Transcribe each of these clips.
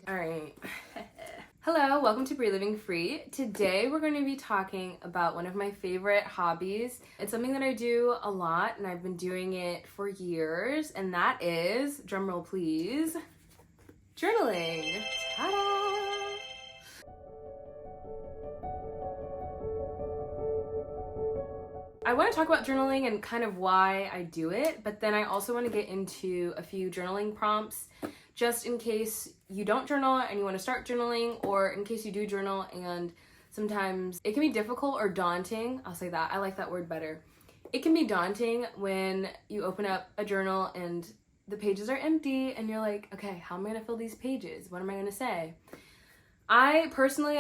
All right. Hello, welcome to Bri Living Free. Today we're going to be talking about one of my favorite hobbies. It's something that I do a lot and I've been doing it for years, and that is, drumroll please, journaling. Ta-da! I want to talk about journaling and kind of why I do it, but then I also want to get into a few journaling prompts just in case you don't journal and you want to start journaling, or in case you do journal and sometimes it can be difficult or daunting. I'll say that. I like that word better. It can be daunting when you open up a journal and the pages are empty and you're like, okay, how am I going to fill these pages? What am I going to say? I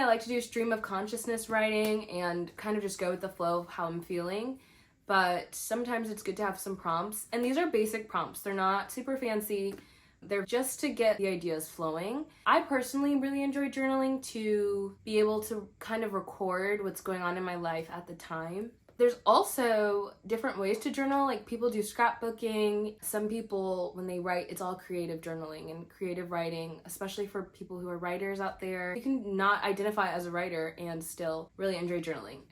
like to do stream of consciousness writing and kind of just go with the flow of how I'm feeling. But sometimes it's good to have some prompts. And these are basic prompts. They're not super fancy. They're just to get the ideas flowing. I personally really enjoy journaling to be able to kind of record what's going on in my life at the time. There's also different ways to journal. Like, people do scrapbooking. Some people, when they write, it's all creative journaling and creative writing, especially for people who are writers out there. You can not identify as a writer and still really enjoy journaling.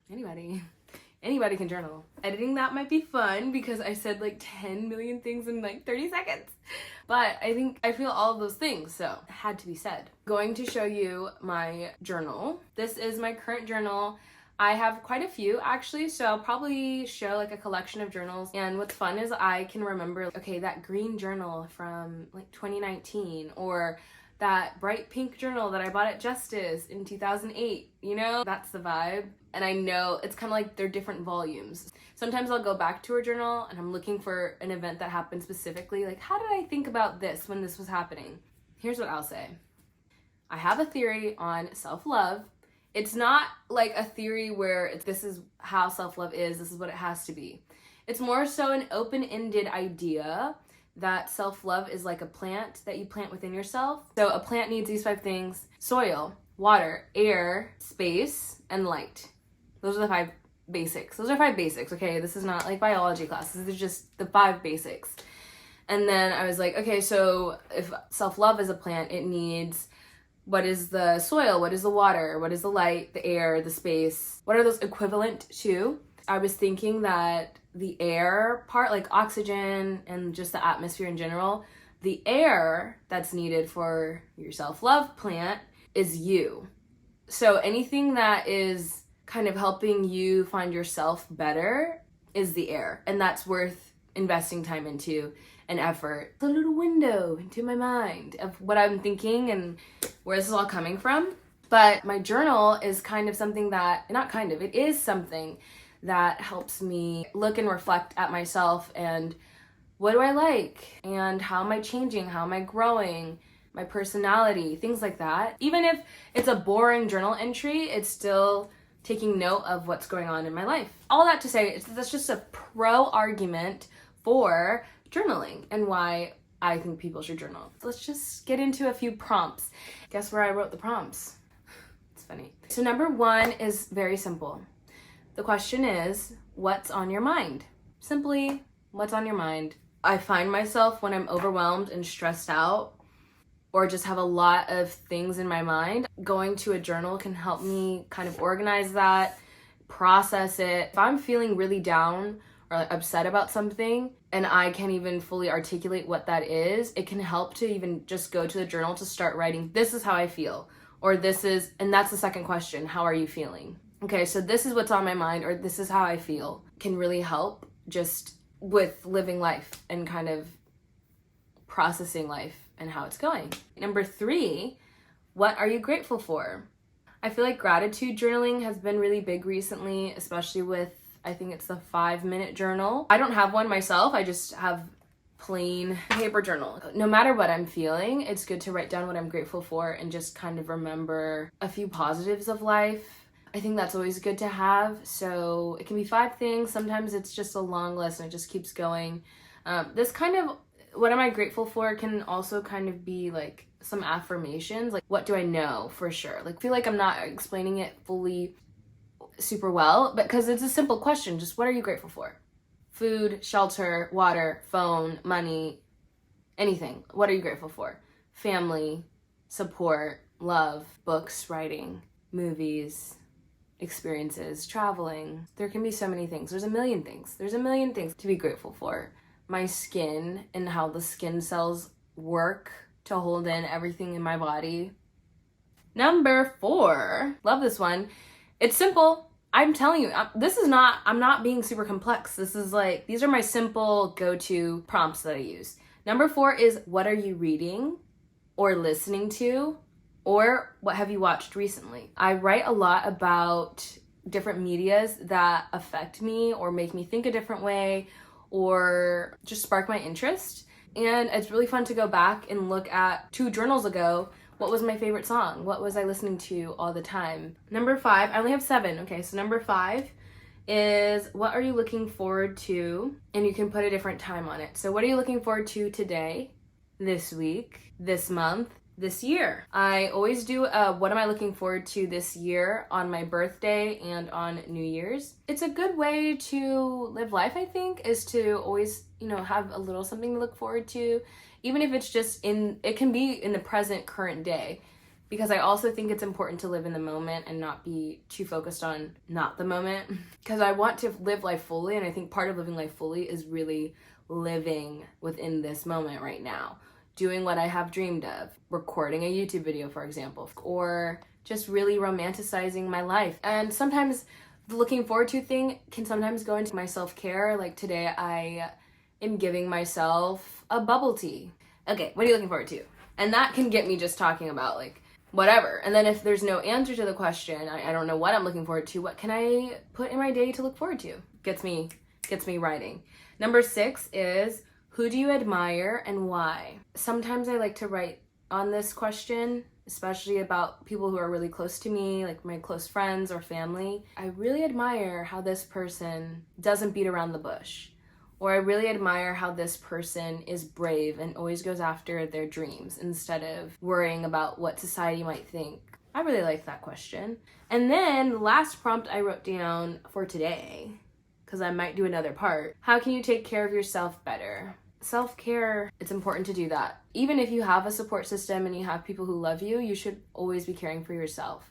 Anybody can journal. Editing that might be fun because I said like 10 million things in like 30 seconds. But I feel all of those things, so it had to be said. Going to show you my journal. This is my current journal. I have quite a few actually, so I'll probably show like a collection of journals. And what's fun is I can remember, okay, that green journal from like 2019, or that bright pink journal that I bought at Justice in 2008, you know? That's the vibe. And I know it's kind of like they're different volumes. Sometimes I'll go back to a journal and I'm looking for an event that happened specifically. Like, how did I think about this when this was happening? Here's what I'll say. I have a theory on self-love. It's not like a theory where this is how self-love is, this is what it has to be. It's more so an open-ended idea that self-love is like a plant that you plant within yourself. So a plant needs these 5 things: soil, water, air, space, and light. Those are the 5 basics. Okay? This is not like biology class. This is just the 5 basics. And then I was like, okay, so if self-love is a plant, it needs, what is the soil? What is the water? What is the light, the air, the space? What are those equivalent to? I was thinking that the air part, like oxygen and just the atmosphere in general, the air that's needed for your self-love plant is you. So anything that is kind of helping you find yourself better is the air, and that's worth investing time into and effort. It's a little window into my mind of what I'm thinking and where this is all coming from. But my journal is kind of something that, it is something that helps me look and reflect at myself and what do I like and how am I changing, how am I growing, my personality, things like that. Even if it's a boring journal entry, it's still taking note of what's going on in my life. All that to say, that's just a pro argument for journaling and why I think people should journal. Let's just get into a few prompts. Guess where I wrote the prompts? It's funny. So number 1 is very simple. The question is, what's on your mind? Simply, what's on your mind? I find myself when I'm overwhelmed and stressed out, or just have a lot of things in my mind, going to a journal can help me kind of organize that, process it. If I'm feeling really down or like upset about something and I can't even fully articulate what that is, it can help to even just go to the journal to start writing, this is how I feel, or and that's the second question, how are you feeling? Okay, so this is what's on my mind, or this is how I feel, can really help just with living life and kind of processing life and how it's going. Number 3, what are you grateful for? I feel like gratitude journaling has been really big recently, especially with, I think it's the 5-minute journal. I don't have one myself, I just have plain paper journal. No matter what I'm feeling, it's good to write down what I'm grateful for and just kind of remember a few positives of life. I think that's always good to have. So it can be 5 things. Sometimes it's just a long list and it just keeps going. This kind of, what am I grateful for, can also kind of be like some affirmations. Like, what do I know for sure? Like, I feel like I'm not explaining it fully super well, but because it's a simple question, just what are you grateful for? Food, shelter, water, phone, money, anything. What are you grateful for? Family, support, love, books, writing, movies, experiences, traveling. There can be so many things. There's a million things. There's a million things to be grateful for. My skin and how the skin cells work to hold in everything in my body. Number 4, love this one. It's simple. I'm telling you, I'm not being super complex. This is like, these are my simple go-to prompts that I use. Number 4 is, what are you reading or listening to, or what have you watched recently? I write a lot about different medias that affect me or make me think a different way or just spark my interest. And it's really fun to go back and look at 2 journals ago. What was my favorite song? What was I listening to all the time? Number 5, I only have 7. Okay, so number 5 is, what are you looking forward to? And you can put a different time on it. So what are you looking forward to today, this week, this month, this year? I always do what am I looking forward to this year on my birthday and on New Year's. It's a good way to live life, I think, is to always, have a little something to look forward to, even if it's just it can be in the present current day, because I also think it's important to live in the moment and not be too focused on not the moment, because I want to live life fully, and I think part of living life fully is really living within this moment right now. Doing what I have dreamed of, recording a YouTube video, for example, or just really romanticizing my life. And sometimes the looking forward to thing can sometimes go into my self-care. Like today, I am giving myself a bubble tea. Okay, what are you looking forward to? And that can get me just talking about like whatever. And then if there's no answer to the question, I don't know what I'm looking forward to, what can I put in my day to look forward to? Gets me writing. Number 6 is, who do you admire and why? Sometimes I like to write on this question, especially about people who are really close to me, like my close friends or family. I really admire how this person doesn't beat around the bush. Or I really admire how this person is brave and always goes after their dreams instead of worrying about what society might think. I really like that question. And then the last prompt I wrote down for today, because I might do another part, how can you take care of yourself better? Self-care, it's important to do that. Even if you have a support system and you have people who love you, you should always be caring for yourself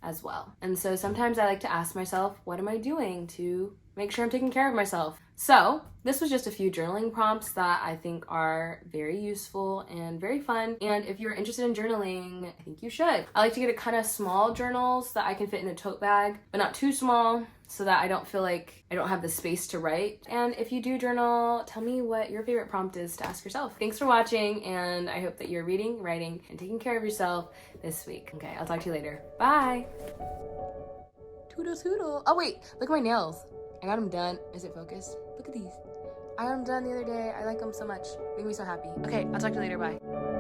as well. And so sometimes I like to ask myself, what am I doing to make sure I'm taking care of myself? So this was just a few journaling prompts that I think are very useful and very fun. And if you're interested in journaling, I think you should. I like to get a kind of small journals that I can fit in a tote bag, but not too small, so that I don't feel like I don't have the space to write. And if you do journal, tell me what your favorite prompt is to ask yourself. Thanks for watching, and I hope that you're reading, writing, and taking care of yourself this week. Okay, I'll talk to you later. Bye! Toodles toodle. Oh wait, look at my nails. I got them done. Is it focused? Look at these. I got them done the other day. I like them so much. Make me so happy. Okay, I'll talk to you later. Bye.